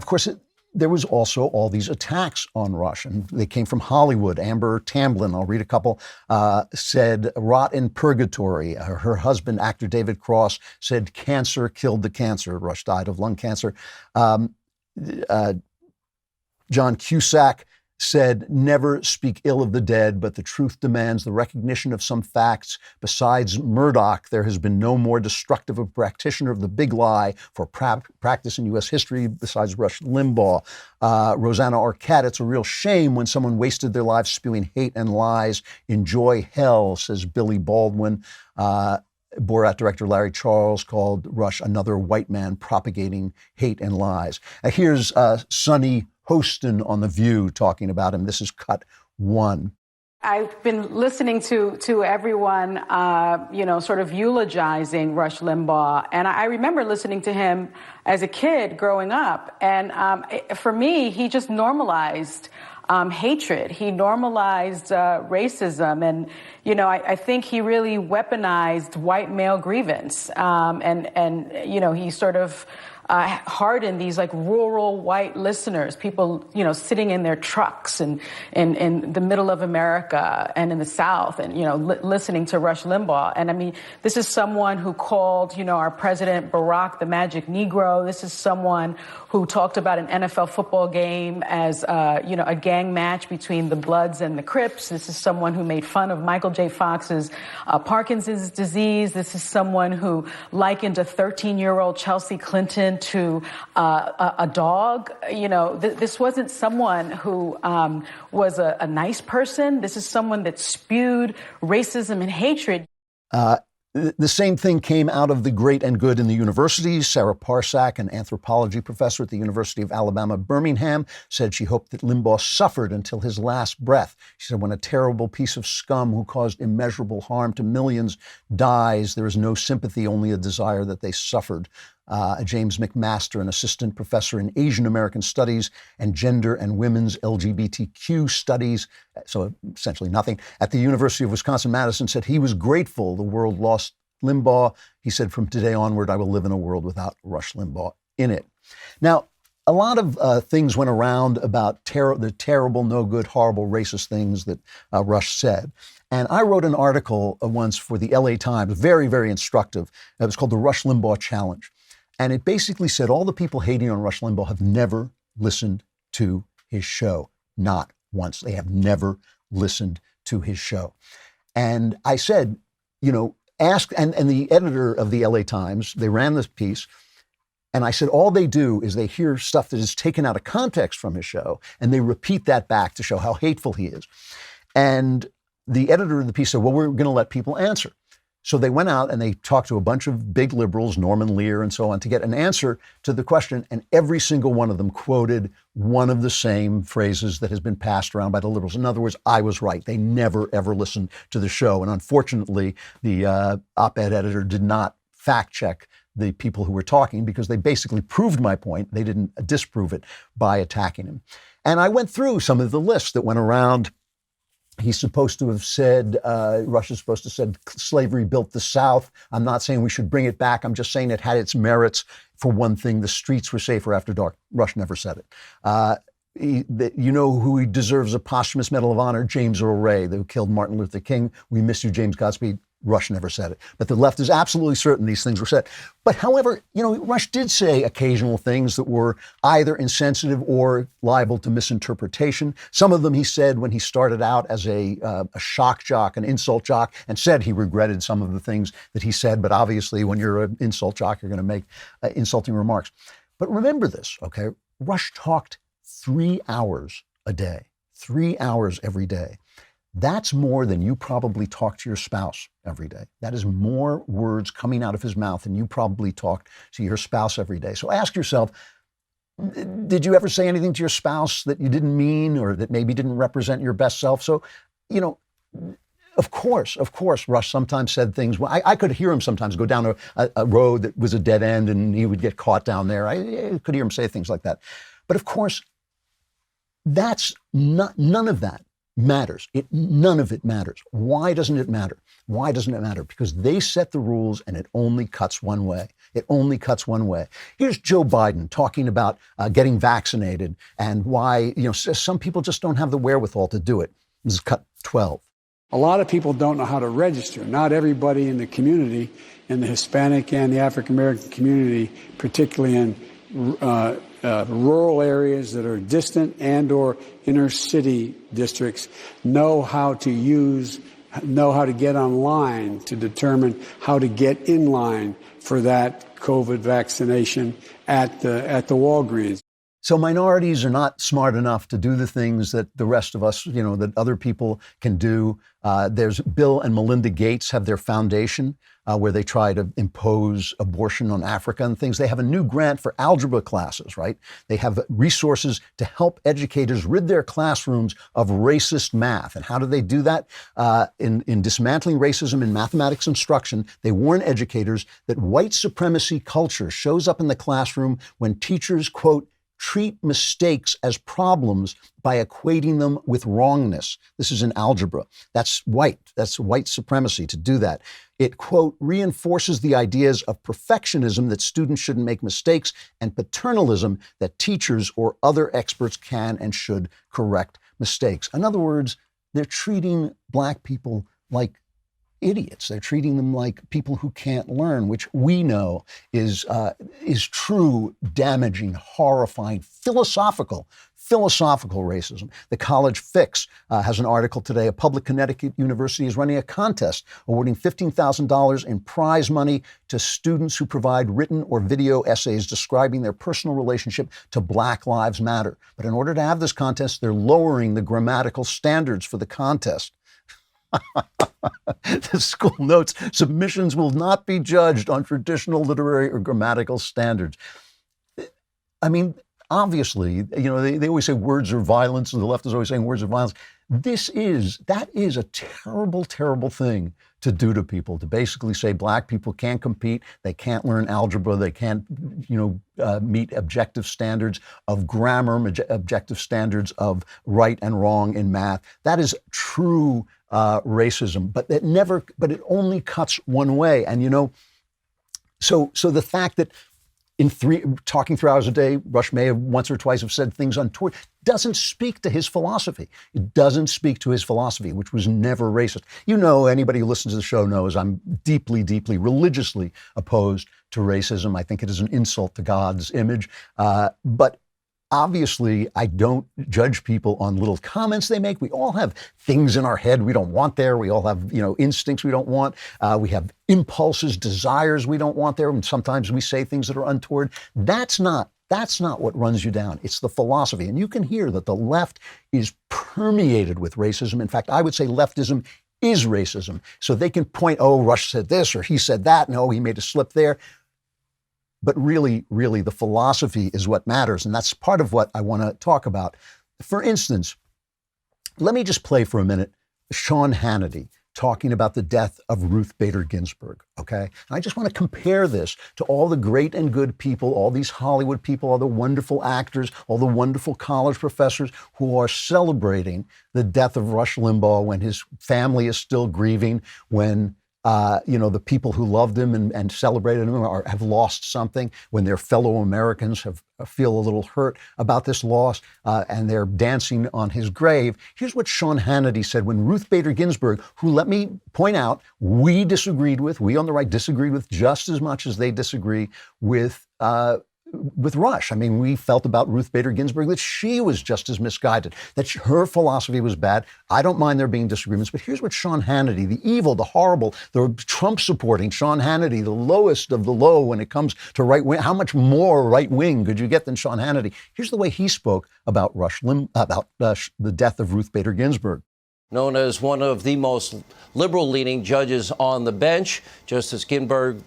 of course, there was also all these attacks on Rush, and they came from Hollywood. Amber Tamblyn, I'll read a couple, said rot in purgatory. Her husband, actor David Cross, said cancer killed the cancer. Rush died of lung cancer. John Cusack said, never speak ill of the dead, but the truth demands the recognition of some facts. Besides Murdoch, there has been no more destructive a practitioner of the big lie for practice in U.S. history besides Rush Limbaugh. Rosanna Arquette, it's a real shame when someone wasted their lives spewing hate and lies. Enjoy hell, says Billy Baldwin. Borat director Larry Charles called Rush another white man propagating hate and lies. Here's Sonny Hostin on The View talking about him. This is cut 1. I've been listening to everyone, sort of eulogizing Rush Limbaugh. And I remember listening to him as a kid growing up. And for me, he just normalized hatred. He normalized racism. And, I think he really weaponized white male grievance. He sort of hardened these like rural white listeners, people, sitting in their trucks and in the middle of America and in the South and, listening to Rush Limbaugh. And I mean, this is someone who called, our president Barack the Magic Negro. This is someone who talked about an NFL football game as, a gang match between the Bloods and the Crips. This is someone who made fun of Michael J. Fox's Parkinson's disease. This is someone who likened a 13-year-old Chelsea Clinton to a dog. This wasn't someone who was a nice person. This is someone that spewed racism and hatred. The same thing came out of the great and good in the universities. Sarah Parsack, an anthropology professor at the University of Alabama, Birmingham, said she hoped that Limbaugh suffered until his last breath. She said, when a terrible piece of scum who caused immeasurable harm to millions dies, there is no sympathy, only a desire that they suffered. James McMaster, an assistant professor in Asian American studies and gender and women's LGBTQ studies, so essentially nothing, at the University of Wisconsin-Madison, said he was grateful the world lost Limbaugh. He said, from today onward, I will live in a world without Rush Limbaugh in it. Now, a lot of things went around about the terrible, no good, horrible, racist things that Rush said. And I wrote an article once for the LA Times, very, very instructive. It was called The Rush Limbaugh Challenge. And it basically said all the people hating on Rush Limbaugh have never listened to his show. Not once. They have never listened to his show. And I said, ask, and the editor of the LA Times, they ran this piece, and I said, all they do is they hear stuff that is taken out of context from his show, and they repeat that back to show how hateful he is. And the editor of the piece said, well, we're going to let people answer. So they went out and they talked to a bunch of big liberals, Norman Lear and so on, to get an answer to the question. And every single one of them quoted one of the same phrases that has been passed around by the liberals. In other words, I was right. They never, ever listened to the show. And unfortunately, the op-ed editor did not fact check the people who were talking because they basically proved my point. They didn't disprove it by attacking him. And I went through some of the lists that went around. He's supposed to have said, Rush is supposed to have said, slavery built the South. I'm not saying we should bring it back. I'm just saying it had its merits. For one thing, the streets were safer after dark. Rush never said it. You know who he deserves a posthumous Medal of Honor? James Earl Ray, who killed Martin Luther King. We miss you, James Godspeed. Rush never said it. But the left is absolutely certain these things were said. But however, Rush did say occasional things that were either insensitive or liable to misinterpretation. Some of them he said when he started out as a shock jock, an insult jock, and said he regretted some of the things that he said. But obviously, when you're an insult jock, you're going to make insulting remarks. But remember this, okay? Rush talked 3 hours a day, 3 hours every day. That's more than you probably talk to your spouse every day. That is more words coming out of his mouth than you probably talk to your spouse every day. So ask yourself, did you ever say anything to your spouse that you didn't mean or that maybe didn't represent your best self? So, of course, Rush sometimes said things. I could hear him sometimes go down a road that was a dead end and he would get caught down there. I could hear him say things like that. But of course, that's not, none of that matters. None of it matters. Why doesn't it matter? Why doesn't it matter? Because they set the rules and it only cuts one way. It only cuts one way. Here's Joe Biden talking about getting vaccinated and why, some people just don't have the wherewithal to do it. This is cut 12. A lot of people don't know how to register. Not everybody in the community, in the Hispanic and the African American community, particularly in rural areas that are distant and or inner city districts, know how to get online to determine how to get in line for that COVID vaccination at the Walgreens. So minorities are not smart enough to do the things that the rest of us, that other people can do. There's Bill and Melinda Gates have their foundation where they try to impose abortion on Africa and things. They have a new grant for algebra classes, right? They have resources to help educators rid their classrooms of racist math. And how do they do that? In dismantling racism in mathematics instruction, they warn educators that white supremacy culture shows up in the classroom when teachers, quote, treat mistakes as problems by equating them with wrongness. This is in algebra. That's white supremacy to do that. It, quote, reinforces the ideas of perfectionism that students shouldn't make mistakes and paternalism that teachers or other experts can and should correct mistakes. In other words, they're treating Black people like idiots. They're treating them like people who can't learn, which we know is true, damaging, horrifying, philosophical racism. The College Fix has an article today. A public Connecticut university is running a contest awarding $15,000 in prize money to students who provide written or video essays describing their personal relationship to Black Lives Matter. But in order to have this contest, they're lowering the grammatical standards for the contest. The school notes submissions will not be judged on traditional literary or grammatical standards. I mean, obviously, they always say words are violence, and the left is always saying words are violence. That is a terrible, terrible thing to do to people, to basically say Black people can't compete, they can't learn algebra, they can't, meet objective standards of grammar, objective standards of right and wrong in math. That is true racism, but it only cuts one way. And, so the fact that talking 3 hours a day, Rush may have once or twice have said things untoward, doesn't speak to his philosophy. It doesn't speak to his philosophy, which was never racist. Anybody who listens to the show knows I'm deeply, deeply, religiously opposed to racism. I think it is an insult to God's image. But obviously, I don't judge people on little comments they make. We all have things in our head we don't want there. We all have, instincts we don't want. We have impulses, desires we don't want there. And sometimes we say things that are untoward. That's not what runs you down. It's the philosophy. And you can hear that the left is permeated with racism. In fact, I would say leftism is racism. So they can point, Rush said this or he said that. No, he made a slip there. But really, the philosophy is what matters. And that's part of what I want to talk about. For instance, let me just play for a minute Sean Hannity talking about the death of Ruth Bader Ginsburg, okay? And I just want to compare this to all the great and good people, all these Hollywood people, all the wonderful actors, all the wonderful college professors who are celebrating the death of Rush Limbaugh when his family is still grieving, when the people who loved him and celebrated him have lost something, when their fellow Americans feel a little hurt about this loss, and they're dancing on his grave. Here's what Sean Hannity said when Ruth Bader Ginsburg, who, let me point out, we on the right disagreed with just as much as they disagree with Rush. I mean, we felt about Ruth Bader Ginsburg that she was just as misguided, that her philosophy was bad. I don't mind there being disagreements, but here's what Sean Hannity, the evil, the horrible, the Trump-supporting Sean Hannity, the lowest of the low when it comes to right-wing. How much more right-wing could you get than Sean Hannity? Here's the way he spoke about the death of Ruth Bader Ginsburg. Known as one of the most liberal-leaning judges on the bench, Justice Ginsburg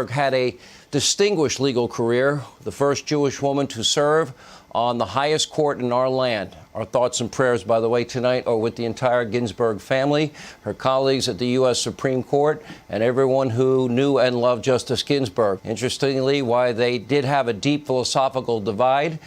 had a distinguished legal career, the first Jewish woman to serve on the highest court in our land. Our thoughts and prayers, by the way, tonight are with the entire Ginsburg family, her colleagues at the U.S. Supreme Court, and everyone who knew and loved Justice Ginsburg. Interestingly, while they did have a deep philosophical divide,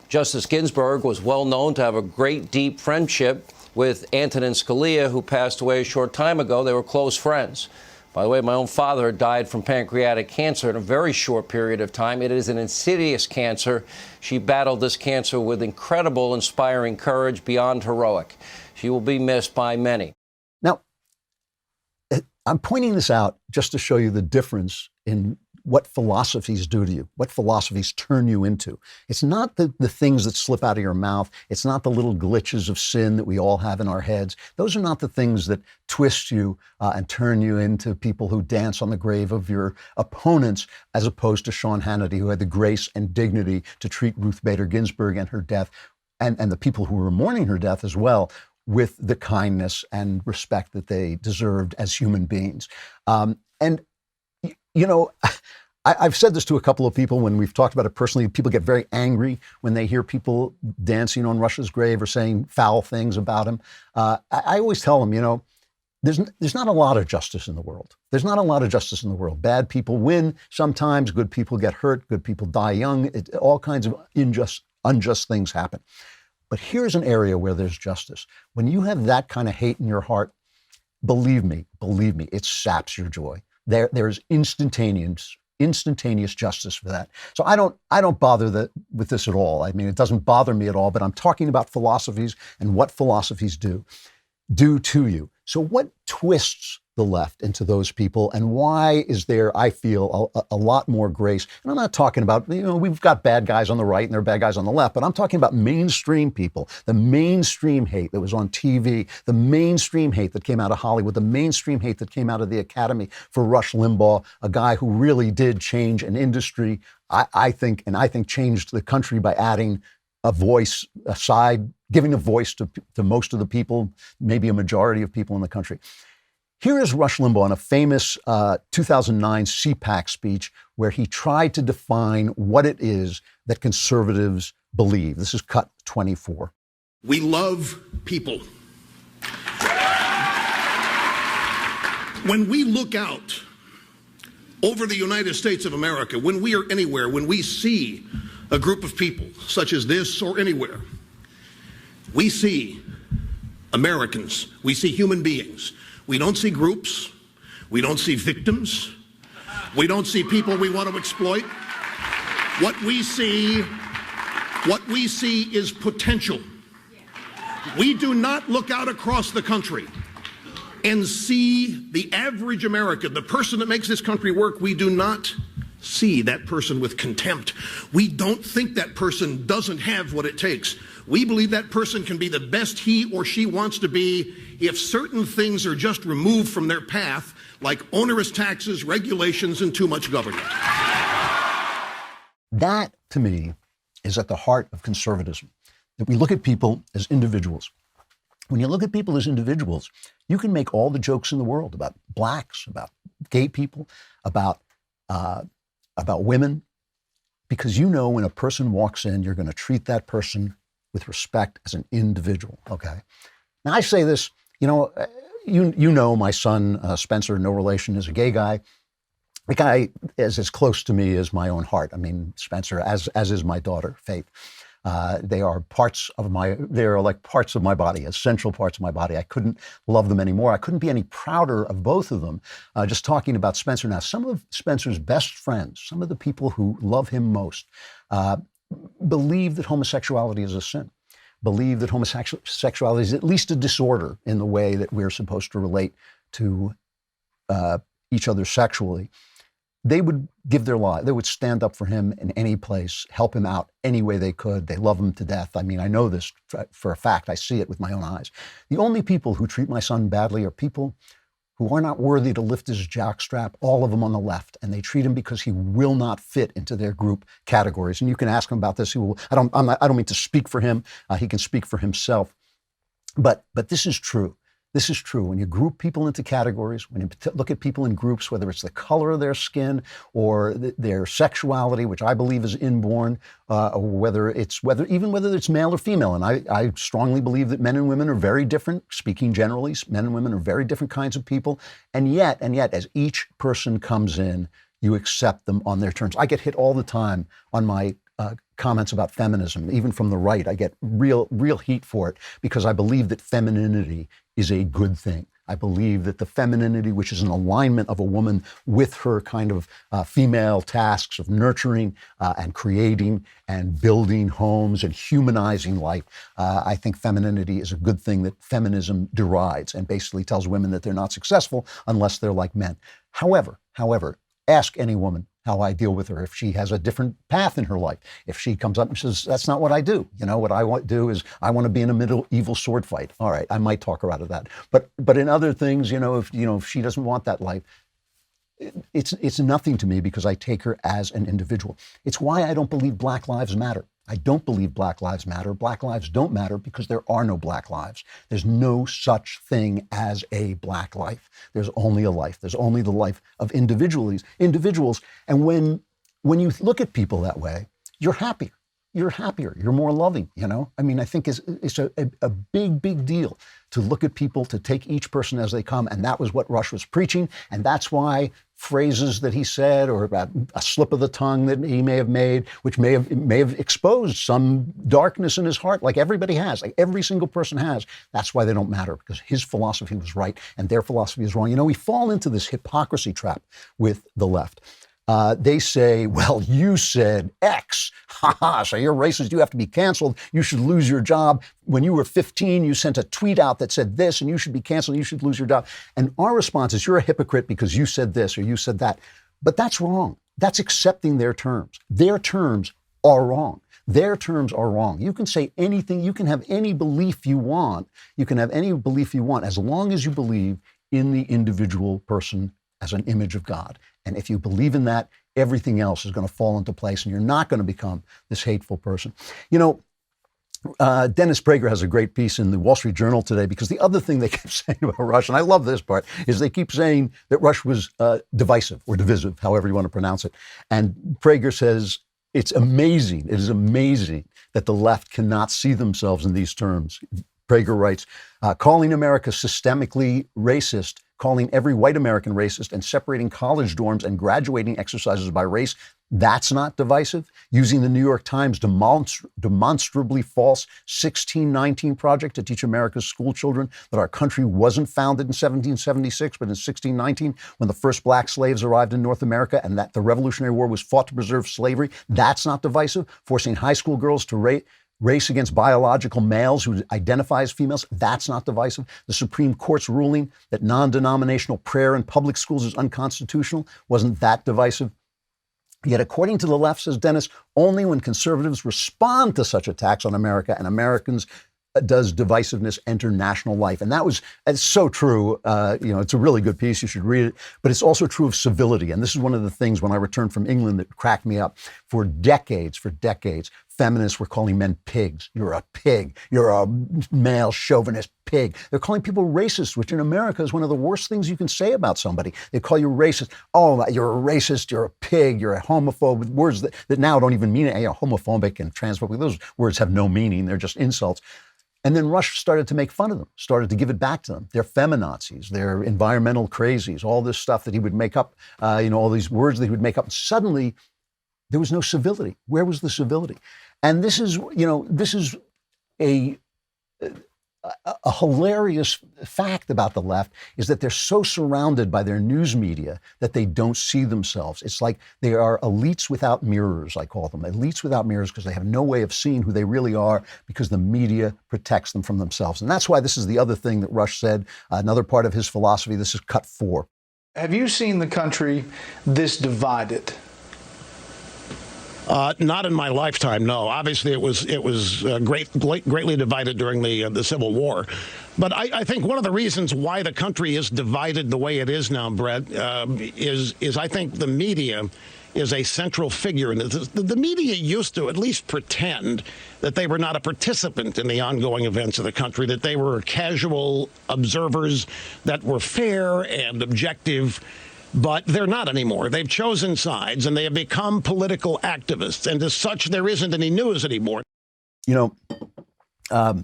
Justice Ginsburg was well known to have a great, deep friendship with Antonin Scalia, who passed away a short time ago. They were close friends. By the way, my own father died from pancreatic cancer in a very short period of time. It is an insidious cancer. She battled this cancer with incredible, inspiring courage beyond heroic. She will be missed by many. Now, I'm pointing this out just to show you the difference in what philosophies do to you, what philosophies turn you into. It's not the things that slip out of your mouth. It's not the little glitches of sin that we all have in our heads. Those are not the things that twist you and turn you into people who dance on the grave of your opponents, as opposed to Sean Hannity, who had the grace and dignity to treat Ruth Bader Ginsburg and her death, and the people who were mourning her death as well, with the kindness and respect that they deserved as human beings. You know, I've said this to a couple of people when we've talked about it personally. People get very angry when they hear people dancing on Rush's grave or saying foul things about him. I always tell them, you know, there's not a lot of justice in the world. There's not a lot of justice in the world. Bad people win sometimes. Good people get hurt. Good people die young. All kinds of unjust things happen. But here's an area where there's justice. When you have that kind of hate in your heart, believe me, it saps your joy. There's instantaneous justice for that. So I don't bother with this at all. I mean, it doesn't bother me at all, but I'm talking about philosophies and what philosophies do to you. So what twists the left into those people, and why is there, I feel, a lot more grace? And I'm not talking about, you know, we've got bad guys on the right and there are bad guys on the left, but I'm talking about mainstream people, the mainstream hate that was on TV, the mainstream hate that came out of Hollywood, the mainstream hate that came out of the Academy for Rush Limbaugh, a guy who really did change an industry, I think changed the country by adding a voice aside, giving a voice to most of the people, maybe a majority of people in the country. Here is Rush Limbaugh in a famous 2009 CPAC speech where he tried to define what it is that conservatives believe. This is cut 24. We love people. When we look out over the United States of America, when we are anywhere, when we see a group of people such as this or anywhere, we see Americans, we see human beings. We don't see groups. We don't see victims. We don't see people we want to exploit. What we see is potential. We do not look out across the country and see the average American, the person that makes this country work. We do not see that person with contempt. We don't think that person doesn't have what it takes. We believe that person can be the best he or she wants to be if certain things are just removed from their path, like onerous taxes, regulations, and too much government. That, to me, is at the heart of conservatism, that we look at people as individuals. When you look at people as individuals, you can make all the jokes in the world about blacks, about gay people, about women, because you know when a person walks in, you're going to treat that person with respect as an individual, okay? Now, I say this, you know my son, Spencer, no relation, is a gay guy. The guy is as close to me as my own heart. I mean, Spencer, as is my daughter, Faith. They are like parts of my body, essential parts of my body. I couldn't love them anymore. I couldn't be any prouder of both of them. Just talking about Spencer now, some of Spencer's best friends, some of the people who love him most, believe that homosexuality is a sin, believe that homosexuality is at least a disorder in the way that we're supposed to relate to each other sexually. They would give their life. They would stand up for him in any place, help him out any way they could. They love him to death. I mean, I know this for a fact. I see it with my own eyes. The only people who treat my son badly are people who are not worthy to lift his jockstrap, all of them on the left, and they treat him because he will not fit into their group categories. And you can ask him about this. I don't mean to speak for him. He can speak for himself. But this is true. This is true. When you group people into categories, when you look at people in groups, whether it's the color of their skin or their sexuality, which I believe is inborn, or whether it's male or female. And I strongly believe that men and women are very different. Speaking generally, men and women are very different kinds of people. And yet, as each person comes in, you accept them on their terms. I get hit all the time on my comments about feminism, even from the right. I get real heat for it because I believe that femininity is a good thing. I believe that the femininity, which is an alignment of a woman with her kind of female tasks of nurturing and creating and building homes and humanizing life, I think femininity is a good thing that feminism derides and basically tells women that they're not successful unless they're like men. However, ask any woman how I deal with her if she has a different path in her life. If she comes up and says, that's not what I do. You know, what I want to do is I want to be in a medieval sword fight. All right, I might talk her out of that. But in other things, if she doesn't want that life, it's nothing to me because I take her as an individual. It's why I don't believe Black Lives Matter. I don't believe Black Lives Matter. Black lives don't matter because there are no black lives. There's no such thing as a black life. There's only a life. There's only the life of individuals. And when you look at people that way, you're happier. You're happier. You're more loving, you know? I mean, I think it's a big deal to look at people, to take each person as they come. And that was what Rush was preaching. And that's why phrases that he said, or about a slip of the tongue that he may have made, which may have exposed some darkness in his heart, like everybody has, like every single person has. That's why they don't matter, because his philosophy was right and their philosophy is wrong. You know, we fall into this hypocrisy trap with the left. They say, well, you said X. So you're racist. You have to be canceled. You should lose your job. When you were 15, you sent a tweet out that said this, and you should be canceled. You should lose your job. And our response is, you're a hypocrite because you said this or you said that. But that's wrong. That's accepting their terms. Their terms are wrong. Their terms are wrong. You can say anything. You can have any belief you want. You can have any belief you want as long as you believe in the individual person as an image of God. And if you believe in that, everything else is going to fall into place and you're not going to become this hateful person. You know, Dennis Prager has a great piece in the Wall Street Journal today, because the other thing they keep saying about Rush, and I love this part, is they keep saying that Rush was divisive or divisive, however you want to pronounce it. And Prager says, it's amazing, it is amazing that the left cannot see themselves in these terms. Prager writes, calling America systemically racist, calling every white American racist, and separating college dorms and graduating exercises by race, that's not divisive. Using the New York Times demonstrably false 1619 project to teach America's school children that our country wasn't founded in 1776, but in 1619, when the first black slaves arrived in North America, and that the Revolutionary War was fought to preserve slavery, that's not divisive. Forcing high school girls to race against biological males who identify as females, that's not divisive. The Supreme Court's ruling that non-denominational prayer in public schools is unconstitutional, wasn't that divisive? Yet according to the left, says Dennis, only when conservatives respond to such attacks on America and Americans does divisiveness enter national life. And it's so true. It's a really good piece. You should read it. But it's also true of civility. And this is one of the things when I returned from England that cracked me up. For decades, feminists were calling men pigs. You're a pig. You're a male chauvinist pig. They're calling people racist, which in America is one of the worst things you can say about somebody. They call you racist. Oh, you're a racist. You're a pig. You're a homophobe, with words that now don't even mean it. Homophobic and transphobic. Those words have no meaning. They're just insults. And then Rush started to make fun of them, started to give it back to them. They're feminazis, they're environmental crazies, all this stuff that he would make up, all these words that he would make up. And suddenly, there was no civility. Where was the civility? And this is a hilarious fact about the left, is that they're so surrounded by their news media that they don't see themselves. It's like they are elites without mirrors, I call them. Elites without mirrors, because they have no way of seeing who they really are, because the media protects them from themselves. And that's why this is the other thing that Rush said, another part of his philosophy. This is cut 4. Have you seen the country this divided? Not in my lifetime, no. Obviously, it was greatly divided during the Civil War. But I think one of the reasons why the country is divided the way it is now, Brett, is I think the media is a central figure in this. The media used to at least pretend that they were not a participant in the ongoing events of the country, that they were casual observers that were fair and objective. But they're not anymore. They've chosen sides, and they have become political activists. And as such, there isn't any news anymore. You know,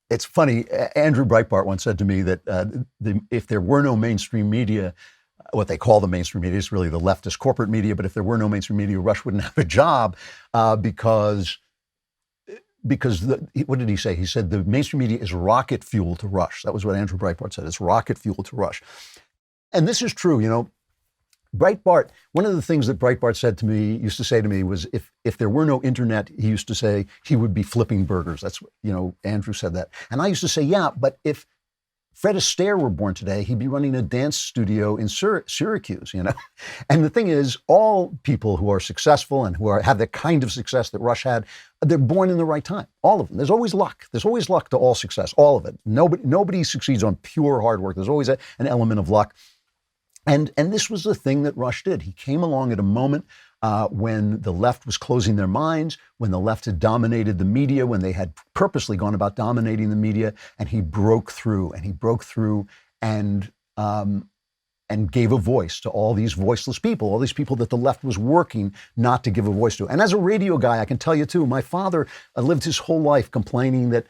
it's funny. Andrew Breitbart once said to me that if there were no mainstream media, what they call the mainstream media is really the leftist corporate media. But if there were no mainstream media, Rush wouldn't have a job because what did he say? He said the mainstream media is rocket fuel to Rush. That was what Andrew Breitbart said. It's rocket fuel to Rush. And this is true, Breitbart, one of the things that Breitbart used to say to me was if there were no internet, he used to say he would be flipping burgers. That's, Andrew said that. And I used to say, yeah, but if Fred Astaire were born today, he'd be running a dance studio in Syracuse, And the thing is, all people who are successful and who have the kind of success that Rush had, they're born in the right time. All of them. There's always luck. There's always luck to all success. All of it. Nobody succeeds on pure hard work. There's always an element of luck. And this was the thing that Rush did. He came along at a moment when the left was closing their minds, when the left had dominated the media, when they had purposely gone about dominating the media, and he broke through and gave a voice to all these voiceless people, all these people that the left was working not to give a voice to. And as a radio guy, I can tell you too, my father lived his whole life complaining that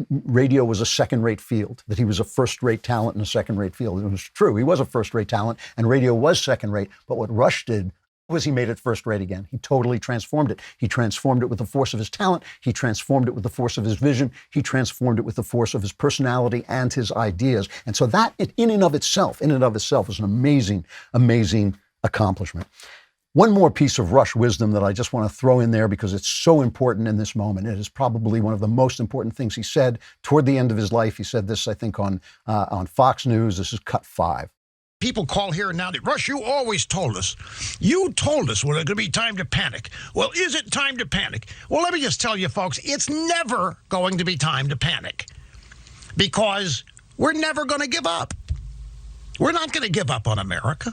radio was a second-rate field, that he was a first-rate talent in a second-rate field. It was true. He was a first-rate talent, and radio was second-rate. But what Rush did was he made it first rate again. He totally transformed it. He transformed it with the force of his talent. He transformed it with the force of his vision. He transformed it with the force of his personality and his ideas. And so that in and of itself is an amazing, amazing accomplishment. One more piece of Rush wisdom that I just want to throw in there because it's so important in this moment. It is probably one of the most important things he said toward the end of his life. He said this, I think, on Fox News. This is cut 5. People call here and now that, Rush, you always told us. You told us when it's going to be time to panic. Well, is it time to panic? Well, let me just tell you, folks, it's never going to be time to panic because we're never going to give up. We're not going to give up on America.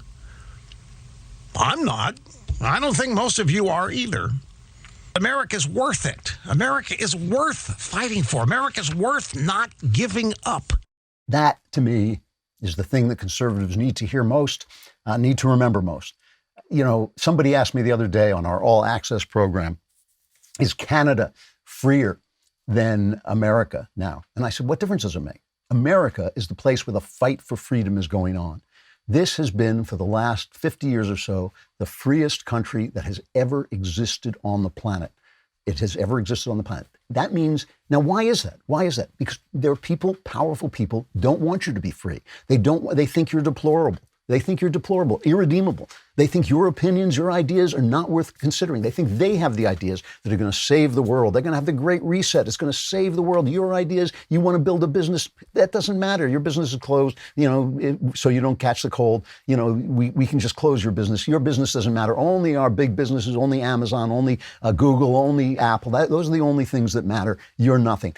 I'm not. I don't think most of you are either. America's worth it. America is worth fighting for. America's worth not giving up. That, to me, is the thing that conservatives need to hear most, need to remember most. Somebody asked me the other day on our All Access program, is Canada freer than America now? And I said, what difference does it make? America is the place where the fight for freedom is going on. This has been, for the last 50 years or so, the freest country that has ever existed on the planet. It has ever existed on the planet. That means, now why is that? Why is that? Because there are people, powerful people, don't want you to be free. They think you're deplorable. They think you're deplorable, irredeemable. They think your opinions, your ideas are not worth considering. They think they have the ideas that are going to save the world. They're going to have the Great Reset. It's going to save the world. Your ideas, you want to build a business, that doesn't matter. Your business is closed, so you don't catch the cold. We can just close your business. Your business doesn't matter. Only our big businesses, only Amazon, only Google, only Apple. Those are the only things that matter. You're nothing.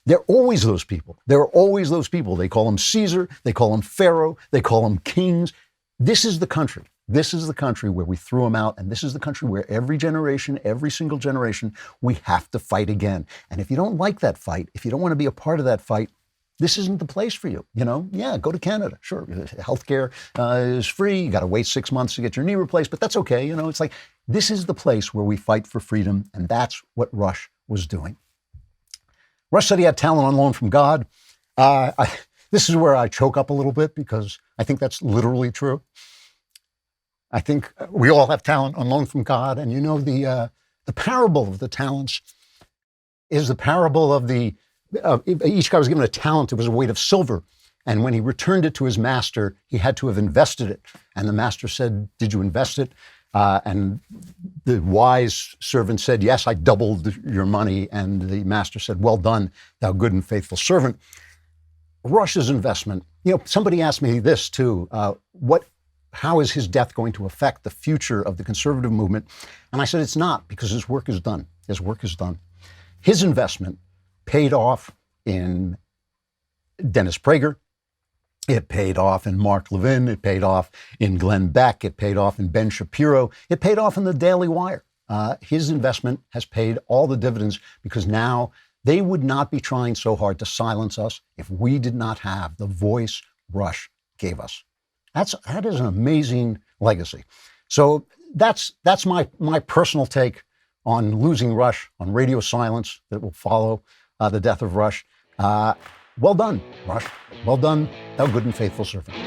They're always those people. There are always those people. They call them Caesar. They call them Pharaoh. They call them kings. This is the country. This is the country where we threw them out. And this is the country where every generation, every single generation, we have to fight again. And if you don't like that fight, if you don't want to be a part of that fight, this isn't the place for you. Yeah, go to Canada. Sure. Healthcare is free. You got to wait 6 months to get your knee replaced, but that's okay. It's like, this is the place where we fight for freedom. And that's what Rush was doing. Rush said he had talent on loan from God. This is where I choke up a little bit because I think that's literally true. I think we all have talent on loan from God. And the parable of the talents is the parable of each guy was given a talent. It was a weight of silver. And when he returned it to his master, he had to have invested it. And the master said, did you invest it? And the wise servant said, yes, I doubled your money. And the master said, well done, thou good and faithful servant. Rush's investment, somebody asked me this too, how is his death going to affect the future of the conservative movement? And I said, it's not, because his work is done. His work is done. His investment paid off in Dennis Prager. It paid off in Mark Levin. It paid off in Glenn Beck. It paid off in Ben Shapiro. It paid off in the Daily Wire. His investment has paid all the dividends because now they would not be trying so hard to silence us if we did not have the voice Rush gave us. That is an amazing legacy. So that's my personal take on losing Rush, on radio silence that will follow the death of Rush. Well done, Rush. Well done, thou good and faithful servant.